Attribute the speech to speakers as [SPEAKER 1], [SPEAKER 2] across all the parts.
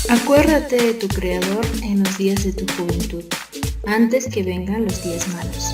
[SPEAKER 1] Acuérdate de tu creador en los días de tu juventud, antes que vengan los días malos.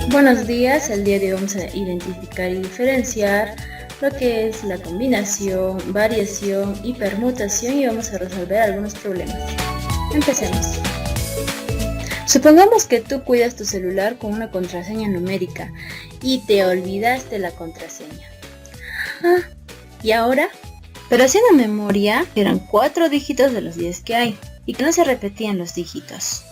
[SPEAKER 1] Buenos días, el día de hoy vamos a identificar y diferenciar lo que es la combinación, variación y permutación y vamos a resolver algunos problemas. Empecemos. Supongamos que tú cuidas tu celular con una contraseña numérica y te olvidaste la contraseña. ¿Y ahora? Pero haciendo memoria, eran 4 dígitos de los 10 que hay y que no se repetían los dígitos.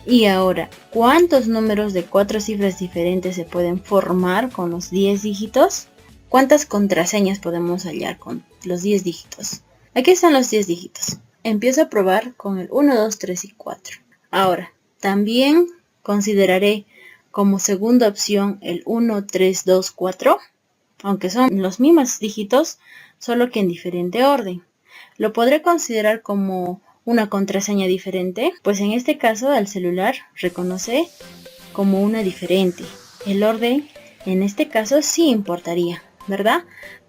[SPEAKER 1] Y ahora, ¿cuántos números de 4 cifras diferentes se pueden formar con los 10 dígitos? ¿Cuántas contraseñas podemos hallar con los 10 dígitos? Aquí están los 10 dígitos. Empiezo a probar con el 1, 2, 3 y 4. Ahora, también consideraré como segunda opción el 1, 3, 2, 4, aunque son los mismos dígitos, solo que en diferente orden. ¿Lo podré considerar como una contraseña diferente? Pues en este caso el celular reconoce como una diferente. El orden en este caso sí importaría, ¿verdad?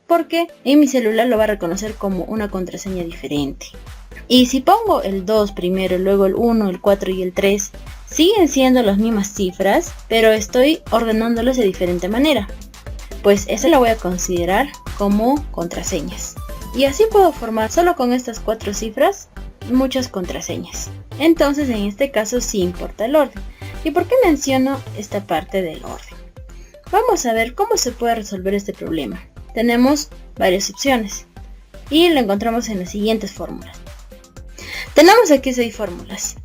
[SPEAKER 1] Porque en mi celular lo va a reconocer como una contraseña diferente. Y si pongo el 2 primero, luego el 1, el 4 y el 3, siguen siendo las mismas cifras, pero estoy ordenándolos de diferente manera. Pues esa la voy a considerar como contraseñas. Y así puedo formar solo con estas 4 cifras muchas contraseñas. Entonces en este caso sí importa el orden. ¿Y por qué menciono esta parte del orden? Vamos a ver cómo se puede resolver este problema. Tenemos varias opciones y lo encontramos en las siguientes fórmulas. Tenemos aquí 6 fórmulas.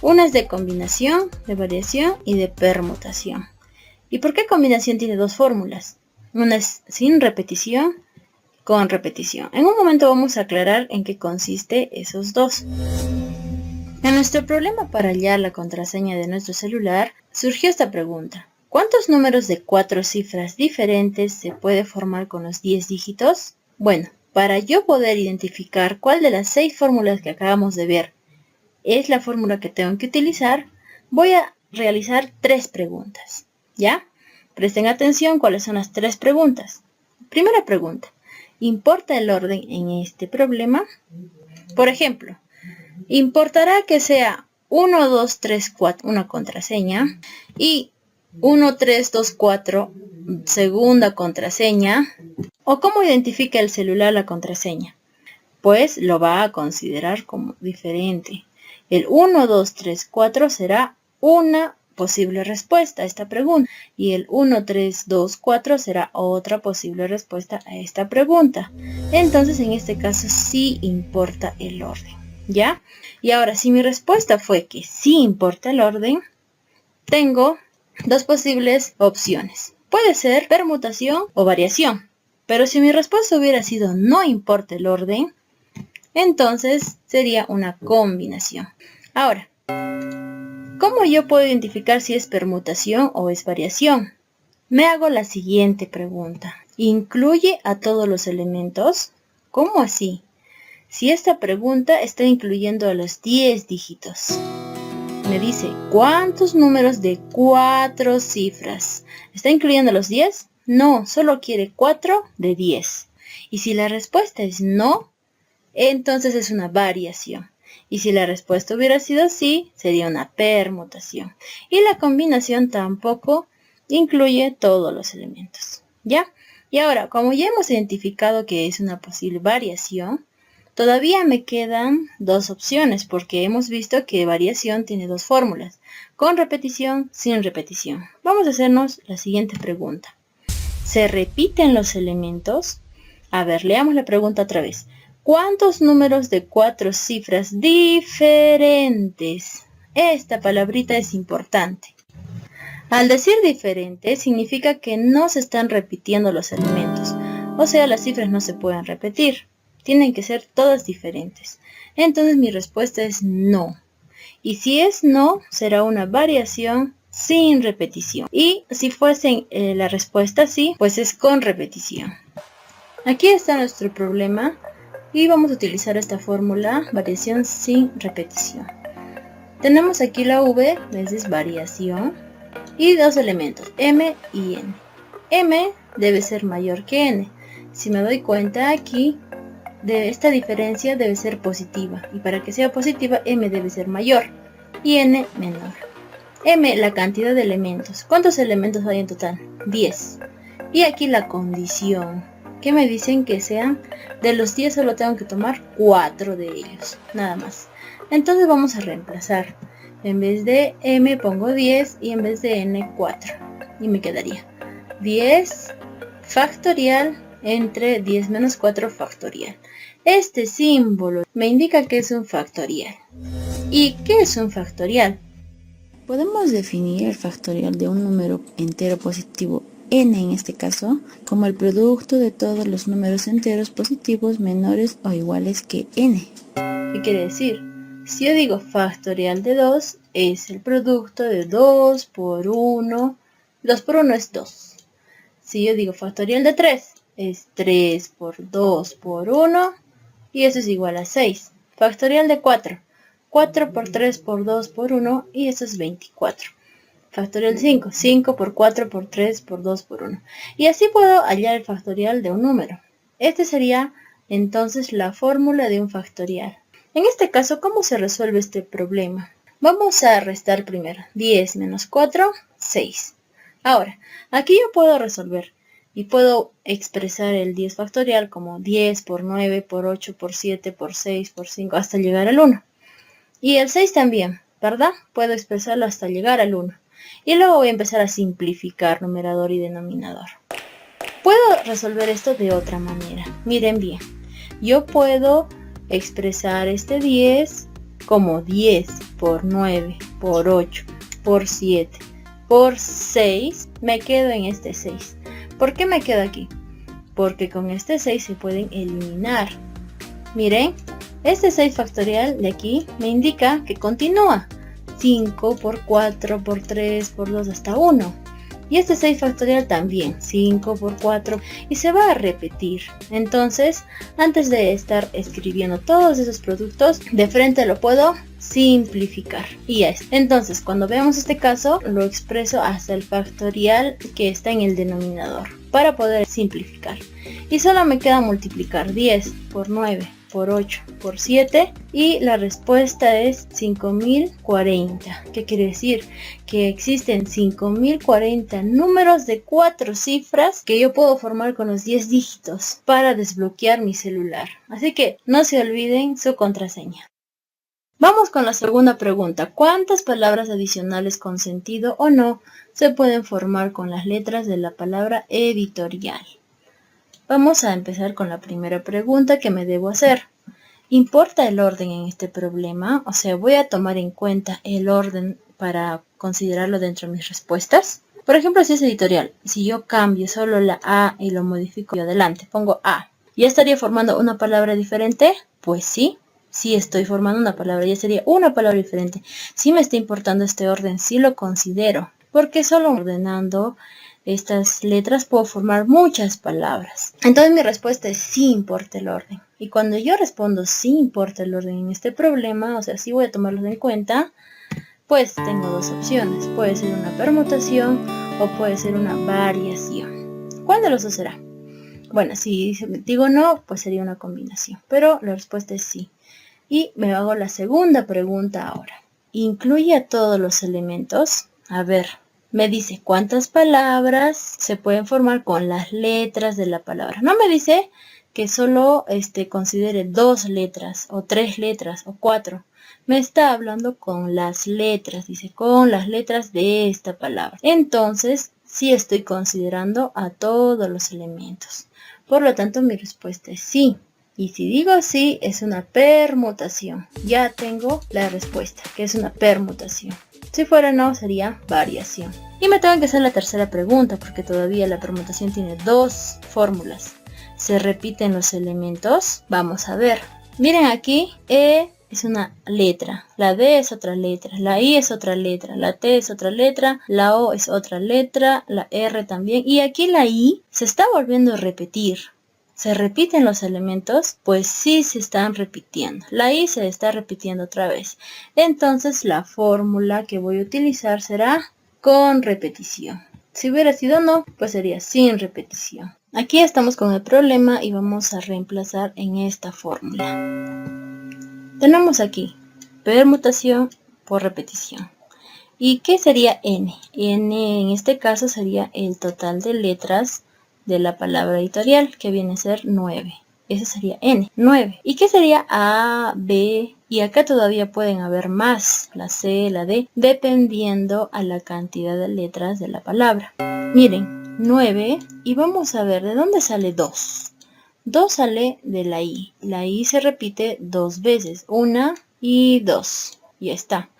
[SPEAKER 1] Una es de combinación, de variación y de permutación. ¿Y por qué combinación tiene 2 fórmulas? Una es sin repetición, con repetición. En un momento vamos a aclarar en qué consiste esos dos. En nuestro problema para hallar la contraseña de nuestro celular, surgió esta pregunta. ¿Cuántos números de 4 cifras diferentes se puede formar con los 10 dígitos? Bueno, para yo poder identificar cuál de las 6 fórmulas que acabamos de ver es la fórmula que tengo que utilizar, voy a realizar 3 preguntas, ¿ya? Presten atención cuáles son las 3 preguntas. Primera pregunta, ¿importa el orden en este problema? Por ejemplo, ¿importará que sea 1, 2, 3, 4 una contraseña y 1, 3, 2, 4 segunda contraseña? ¿O cómo identifica el celular la contraseña? Pues lo va a considerar como diferente. El 1, 2, 3, 4 será una posible respuesta a esta pregunta y el 1, 3, 2, 4 será otra posible respuesta a esta pregunta. Entonces en este caso sí importa el orden, ¿ya? Y ahora si mi respuesta fue que sí importa el orden, tengo 2 posibles opciones. Puede ser permutación o variación, pero si mi respuesta hubiera sido no importa el orden, entonces sería una combinación. Ahora, ¿cómo yo puedo identificar si es permutación o es variación? Me hago la siguiente pregunta. ¿Incluye a todos los elementos? ¿Cómo así? Si esta pregunta está incluyendo a los 10 dígitos. Me dice, ¿cuántos números de 4 cifras? ¿Está incluyendo los 10? No, solo quiere 4 de 10. Y si la respuesta es no, entonces es una variación. Y si la respuesta hubiera sido sí, sería una permutación. Y la combinación tampoco incluye todos los elementos, ¿ya? Y ahora, como ya hemos identificado que es una posible variación, todavía me quedan 2 opciones, porque hemos visto que variación tiene 2 fórmulas, con repetición, sin repetición. Vamos a hacernos la siguiente pregunta. ¿Se repiten los elementos? A ver, leamos la pregunta otra vez. ¿Cuántos números de 4 cifras diferentes? Esta palabrita es importante. Al decir diferente, significa que no se están repitiendo los elementos. O sea, las cifras no se pueden repetir. Tienen que ser todas diferentes. Entonces mi respuesta es no. Y si es no, será una variación sin repetición. Y si fuese la respuesta sí, pues es con repetición. Aquí está nuestro problema. Y vamos a utilizar esta fórmula, variación sin repetición. Tenemos aquí la V, es variación, y 2 elementos, M y N. M debe ser mayor que N. Si me doy cuenta aquí, de esta diferencia debe ser positiva. Y para que sea positiva, m debe ser mayor y n menor. M, la cantidad de elementos. ¿Cuántos elementos hay en total? 10. Y aquí la condición, que me dicen que sean de los 10 solo tengo que tomar 4 de ellos, nada más. Entonces vamos a reemplazar. En vez de m pongo 10 y en vez de n 4. Y me quedaría 10 factorial entre 10 menos 4 factorial. Este símbolo me indica que es un factorial. ¿Y qué es un factorial?
[SPEAKER 2] Podemos definir el factorial de un número entero positivo n en este caso como el producto de todos los números enteros positivos menores o iguales que n.
[SPEAKER 1] ¿Qué quiere decir? Si yo digo factorial de 2, es el producto de 2 por 1. 2 por 1 es 2. Si yo digo factorial de 3, es 3 por 2 por 1. Y eso es igual a 6. Factorial de 4. 4 por 3 por 2 por 1. Y eso es 24. Factorial de 5. 5 por 4 por 3 por 2 por 1. Y así puedo hallar el factorial de un número. Este sería entonces la fórmula de un factorial. En este caso, ¿cómo se resuelve este problema? Vamos a restar primero. 10 menos 4, 6. Ahora, aquí yo puedo resolver y puedo expresar el 10 factorial como 10 por 9 por 8 por 7 por 6 por 5 hasta llegar al 1. Y el 6 también, ¿verdad? Puedo expresarlo hasta llegar al 1. Y luego voy a empezar a simplificar numerador y denominador. Puedo resolver esto de otra manera. Miren bien. Yo puedo expresar este 10 como 10 por 9 por 8 por 7 por 6. Me quedo en este 6. ¿Por qué me quedo aquí? Porque con este 6 se pueden eliminar. Miren, este 6 factorial de aquí me indica que continúa. 5 por 4 por 3 por 2 hasta 1. Y este 6 factorial también, 5 por 4, y se va a repetir. Entonces, antes de estar escribiendo todos esos productos, de frente lo puedo simplificar. Y ya es. Entonces, cuando veamos este caso, lo expreso hasta el factorial que está en el denominador, para poder simplificar. Y solo me queda multiplicar 10 por 9 por 8 por 7 y la respuesta es 5040. ¿Qué quiere decir? Que existen 5040 números de 4 cifras que yo puedo formar con los 10 dígitos para desbloquear mi celular. Así que no se olviden su contraseña. Vamos con la segunda pregunta. ¿Cuántas palabras adicionales con sentido o no se pueden formar con las letras de la palabra editorial? Vamos a empezar con la primera pregunta que me debo hacer. ¿Importa el orden en este problema? O sea, ¿voy a tomar en cuenta el orden para considerarlo dentro de mis respuestas? Por ejemplo, si es editorial, si yo cambio solo la A y lo modifico yo adelante, pongo A, ¿ya estaría formando una palabra diferente? Pues sí, sí estoy formando una palabra, ya sería una palabra diferente. Sí me está importando este orden, sí lo considero, porque solo ordenando estas letras puedo formar muchas palabras. Entonces mi respuesta es sí importa el orden. Y cuando yo respondo sí importa el orden en este problema, o sea, sí voy a tomarlos en cuenta, pues tengo dos opciones. Puede ser una permutación o puede ser una variación. ¿Cuál de los dos será? Bueno, si digo no, pues sería una combinación. Pero la respuesta es sí. Y me hago la segunda pregunta ahora. ¿Incluye a todos los elementos? A ver. Me dice cuántas palabras se pueden formar con las letras de la palabra. No me dice que solo considere 2 letras o 3 letras o 4. Me está hablando con las letras, dice con las letras de esta palabra. Entonces, sí estoy considerando a todos los elementos. Por lo tanto, mi respuesta es sí. Y si digo sí, es una permutación. Ya tengo la respuesta, que es una permutación. Si fuera no, sería variación. Y me tengo que hacer la tercera pregunta, porque todavía la permutación tiene 2 fórmulas. ¿Se repiten los elementos? Vamos a ver. Miren aquí, E es una letra, la D es otra letra, la I es otra letra, la T es otra letra, la O es otra letra, la R también. Y aquí la I se está volviendo a repetir. ¿Se repiten los elementos? Pues sí se están repitiendo. La I se está repitiendo otra vez. Entonces la fórmula que voy a utilizar será con repetición. Si hubiera sido no, pues sería sin repetición. Aquí estamos con el problema y vamos a reemplazar en esta fórmula. Tenemos aquí permutación por repetición. ¿Y qué sería n? N en este caso sería el total de letras de la palabra editorial, que viene a ser 9. Ese sería n, 9. ¿Y qué sería a, b? Y acá todavía pueden haber más, la c, la d, dependiendo a la cantidad de letras de la palabra. Miren, 9, y vamos a ver de dónde sale 2. 2 sale de la i. La i se repite 2 veces, 1 y 2. Y está.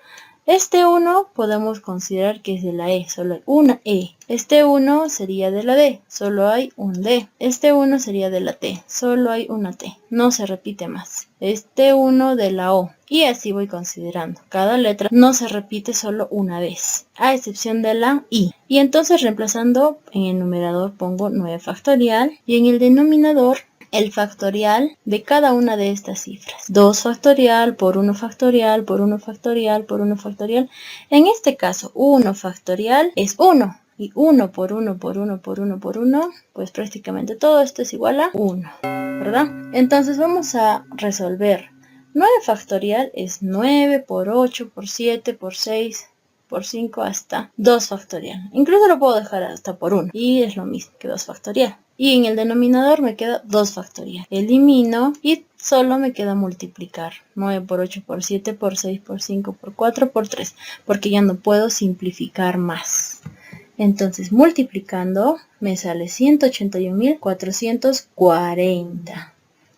[SPEAKER 1] Este 1 podemos considerar que es de la E, solo hay una E. Este 1 sería de la D, solo hay un D. Este 1 sería de la T, solo hay una T. No se repite más. Este 1 de la O. Y así voy considerando. Cada letra no se repite solo una vez, a excepción de la I. Y entonces reemplazando en el numerador pongo 9 factorial y en el denominador el factorial de cada una de estas cifras. 2 factorial por 1 factorial por 1 factorial por 1 factorial. En este caso, 1 factorial es 1. Y 1 por 1 por 1 por 1 por 1, pues prácticamente todo esto es igual a 1, ¿verdad? Entonces vamos a resolver. 9 factorial es 9 por 8 por 7 por 6 por 5 hasta 2 factorial. Incluso lo puedo dejar hasta por 1. Y es lo mismo que 2 factorial. Y en el denominador me queda 2 factorial. Elimino y solo me queda multiplicar. 9 por 8 por 7 por 6 por 5 por 4 por 3. Porque ya no puedo simplificar más. Entonces multiplicando me sale 181.440.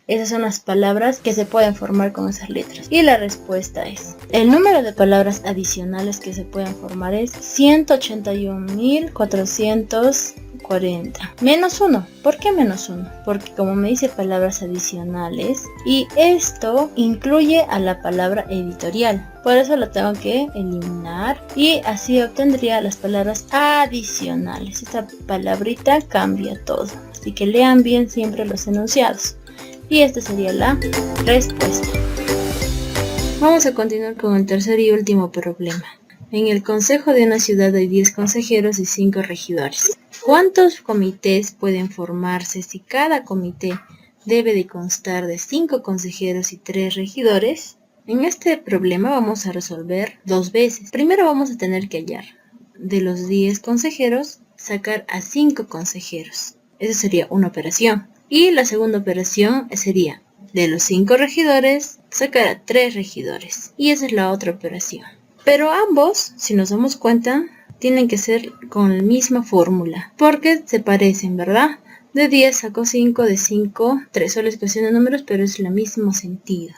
[SPEAKER 1] Esas son las palabras que se pueden formar con esas letras. Y la respuesta es, el número de palabras adicionales que se pueden formar es 181.440. Menos 1. ¿Por qué menos 1? Porque como me dice palabras adicionales, y esto incluye a la palabra editorial. Por eso lo tengo que eliminar y así obtendría las palabras adicionales. Esta palabrita cambia todo. Así que lean bien siempre los enunciados. Y esta sería la respuesta. Vamos a continuar con el tercer y último problema. En el consejo de una ciudad hay 10 consejeros y 5 regidores. ¿Cuántos comités pueden formarse si cada comité debe de constar de 5 consejeros y 3 regidores? En este problema vamos a resolver 2 veces. Primero vamos a tener que hallar de los 10 consejeros, sacar a 5 consejeros. Esa sería una operación. Y la segunda operación sería de los 5 regidores, sacar a 3 regidores. Y esa es la otra operación. Pero ambos, si nos damos cuenta, tienen que ser con la misma fórmula. Porque se parecen, ¿verdad? De 10 saco 5, de 5, 3. Solo es cuestión de números, pero es el mismo sentido.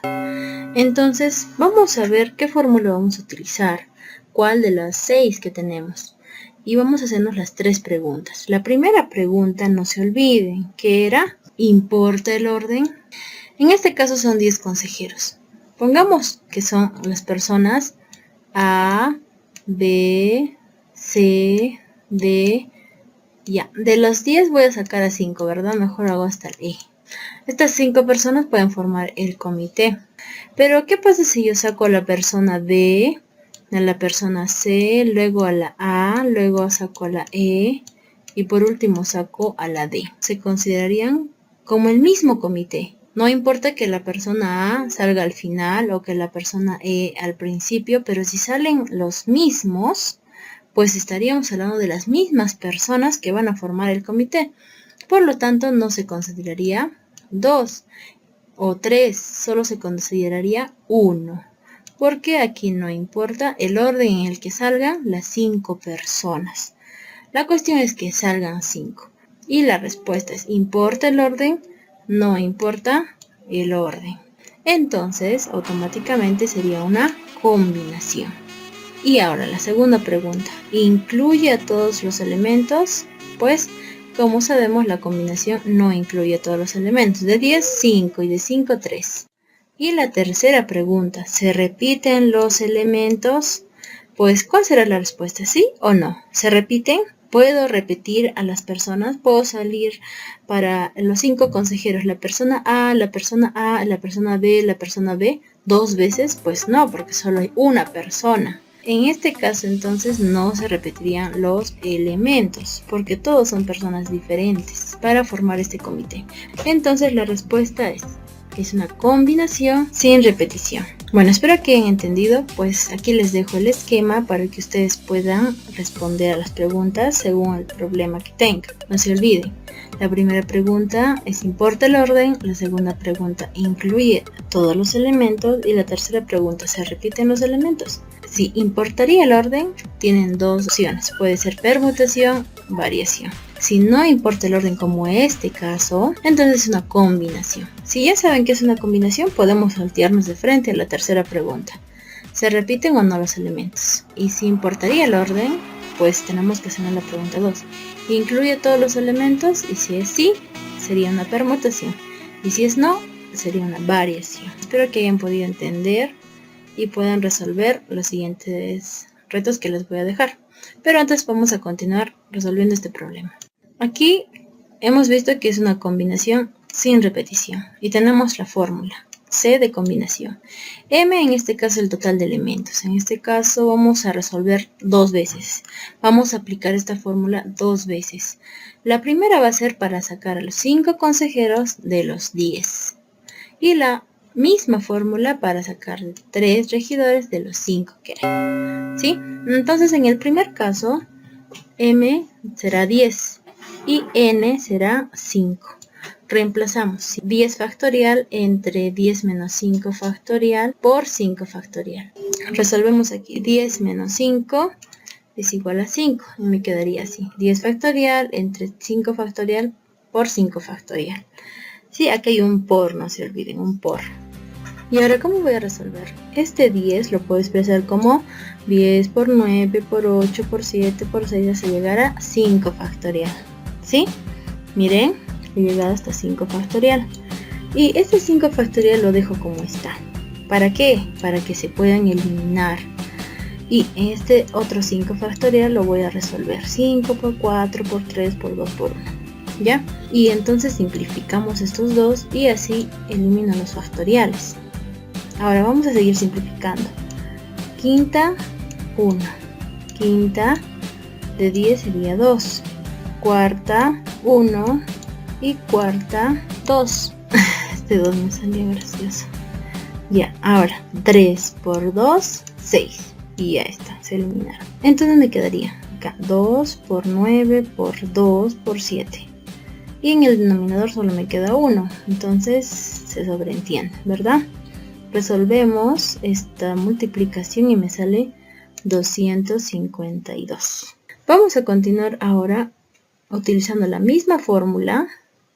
[SPEAKER 1] Entonces, vamos a ver qué fórmula vamos a utilizar. ¿Cuál de las 6 que tenemos? Y vamos a hacernos las 3 preguntas. La primera pregunta, no se olviden, que era... ¿importa el orden? En este caso son 10 consejeros. Pongamos que son las personas A, B, C, D. Ya, de los 10 voy a sacar a 5, ¿verdad? Mejor hago hasta el E. Estas 5 personas pueden formar el comité. Pero, ¿qué pasa si yo saco a la persona B, a la persona C, luego a la A, luego saco a la E y por último saco a la D? Se considerarían como el mismo comité. No importa que la persona A salga al final o que la persona E al principio, pero si salen los mismos, pues estaríamos hablando de las mismas personas que van a formar el comité. Por lo tanto, no se consideraría 2 o 3, solo se consideraría 1. Porque aquí no importa el orden en el que salgan las 5 personas. La cuestión es que salgan 5. Y la respuesta es, ¿importa el orden? No importa el orden. Entonces, automáticamente sería una combinación. Y ahora la segunda pregunta. ¿Incluye a todos los elementos? Pues, como sabemos, la combinación no incluye a todos los elementos. De 10, 5 y de 5, 3. Y la tercera pregunta. ¿Se repiten los elementos? Pues, ¿cuál será la respuesta? ¿Sí o no? ¿Se repiten? ¿Puedo repetir a las personas? ¿Puedo salir para los 5 consejeros la persona A, la persona A, la persona B, la persona B 2 veces? Pues no, porque solo hay una persona. En este caso entonces no se repetirían los elementos, porque todos son personas diferentes para formar este comité. Entonces la respuesta es una combinación sin repetición. Bueno, espero que hayan entendido, pues aquí les dejo el esquema para que ustedes puedan responder a las preguntas según el problema que tengan. No se olviden, la primera pregunta es ¿importa el orden? La segunda pregunta ¿incluye todos los elementos? Y la tercera pregunta ¿se repiten los elementos? Si importaría el orden, tienen dos opciones, puede ser permutación, variación. Si no importa el orden como este caso, entonces es una combinación. Si ya saben que es una combinación, podemos saltearnos de frente a la tercera pregunta. ¿Se repiten o no los elementos? Y si importaría el orden, pues tenemos que hacer la pregunta 2. ¿Incluye todos los elementos? Y si es sí, sería una permutación. Y si es no, sería una variación. Espero que hayan podido entender y puedan resolver los siguientes retos que les voy a dejar. Pero antes vamos a continuar resolviendo este problema. Aquí hemos visto que es una combinación sin repetición y tenemos la fórmula C de combinación. M en este caso el total de elementos. En este caso vamos a resolver dos veces. Vamos a aplicar esta fórmula dos veces. La primera va a ser para sacar a los 5 consejeros de los 10. Y la misma fórmula para sacar 3 regidores de los 5 que hay. ¿Sí? Entonces en el primer caso M será 10 y N será 5. Reemplazamos 10 factorial entre 10 menos 5 factorial por 5 factorial. Resolvemos aquí 10 menos 5 es igual a 5 y me quedaría así. 10 factorial entre 5 factorial por 5 factorial. Sí, aquí hay un por, no se olviden, un por. Y ahora, ¿cómo voy a resolver? Este 10 lo puedo expresar como 10 por 9 por 8 por 7 por 6 hasta llegar a 5 factorial. ¿Sí? Miren, he llegado hasta 5 factorial. Y este 5 factorial lo dejo como está. ¿Para qué? Para que se puedan eliminar. Y este otro 5 factorial lo voy a resolver. 5 por 4 por 3 por 2 por 1. ¿Ya? Y entonces simplificamos estos dos y así elimino los factoriales. Ahora vamos a seguir simplificando. Quinta, 1. Quinta de 10 sería 2. Cuarta, 1. Y cuarta, 2. Este 2 me salió gracioso. Ya, ahora 3 por 2, 6. Y ya está, se eliminaron. Entonces me quedaría acá 2 por 9 por 2 por 7. Y en el denominador solo me queda 1. Entonces se sobreentiende, ¿verdad? Resolvemos esta multiplicación y me sale 252. Vamos a continuar ahora utilizando la misma fórmula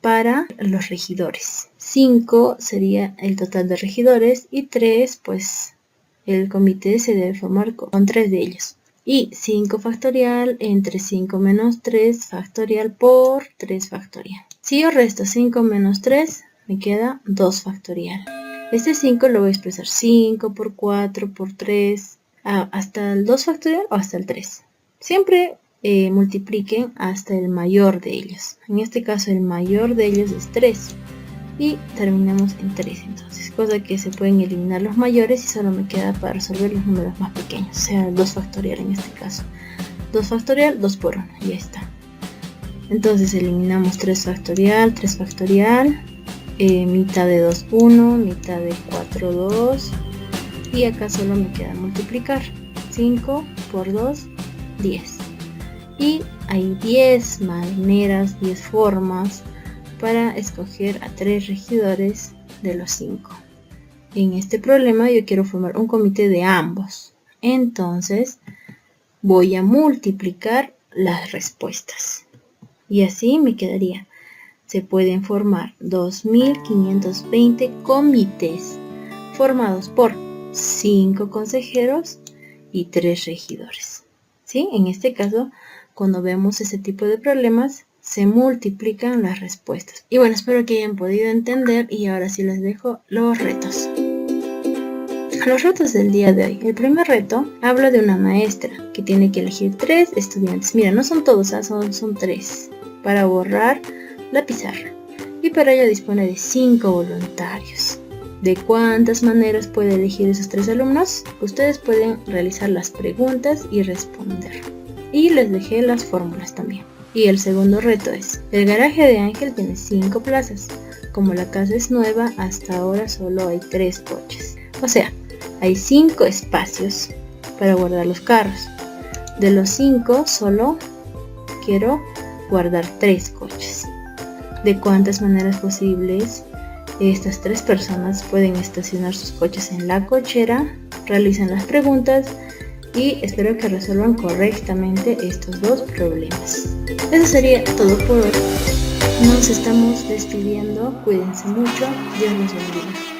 [SPEAKER 1] para los regidores. 5 sería el total de regidores y 3, pues el comité se debe formar con 3 de ellos. Y 5 factorial entre 5 menos 3 factorial por 3 factorial. Si yo resto 5 menos 3, me queda 2 factorial. Este 5 lo voy a expresar 5 por 4 por 3, hasta el 2 factorial o hasta el 3. Siempre multipliquen hasta el mayor de ellos. En este caso el mayor de ellos es 3. Y terminamos en 3 entonces. Cosa que se pueden eliminar los mayores y solo me queda para resolver los números más pequeños. O sea, el 2 factorial en este caso. 2 factorial, 2 por 1. Y ya está. Entonces eliminamos 3 factorial, 3 factorial. Mitad de 2, 1, mitad de 4, 2 y acá solo me queda multiplicar. 5 por 2, 10. Y hay 10 maneras, 10 formas para escoger a 3 regidores de los 5. En este problema yo quiero formar un comité de ambos. Entonces voy a multiplicar las respuestas. Y así me quedaría. Se pueden formar 2520 comités formados por 5 consejeros y 3 regidores. ¿Sí? En este caso, cuando vemos ese tipo de problemas, se multiplican las respuestas. Y bueno, espero que hayan podido entender y ahora sí les dejo los retos. Los retos del día de hoy. El primer reto habla de una maestra que tiene que elegir 3 estudiantes. Mira, no son todos, son 3. Para borrar la pizarra. Y para ello dispone de 5 voluntarios. ¿De cuántas maneras puede elegir esos 3 alumnos? Ustedes pueden realizar las preguntas y responder. Y les dejé las fórmulas también. Y el segundo reto es, el garaje de Ángel tiene 5 plazas. Como la casa es nueva, hasta ahora solo hay 3 coches. O sea, hay 5 espacios para guardar los carros. De los 5, solo quiero guardar 3 coches. ¿De cuántas maneras posibles estas 3 personas pueden estacionar sus coches en la cochera? Realicen las preguntas y espero que resuelvan correctamente estos 2 problemas. Eso sería todo por hoy. Nos estamos despidiendo. Cuídense mucho. Dios los bendiga.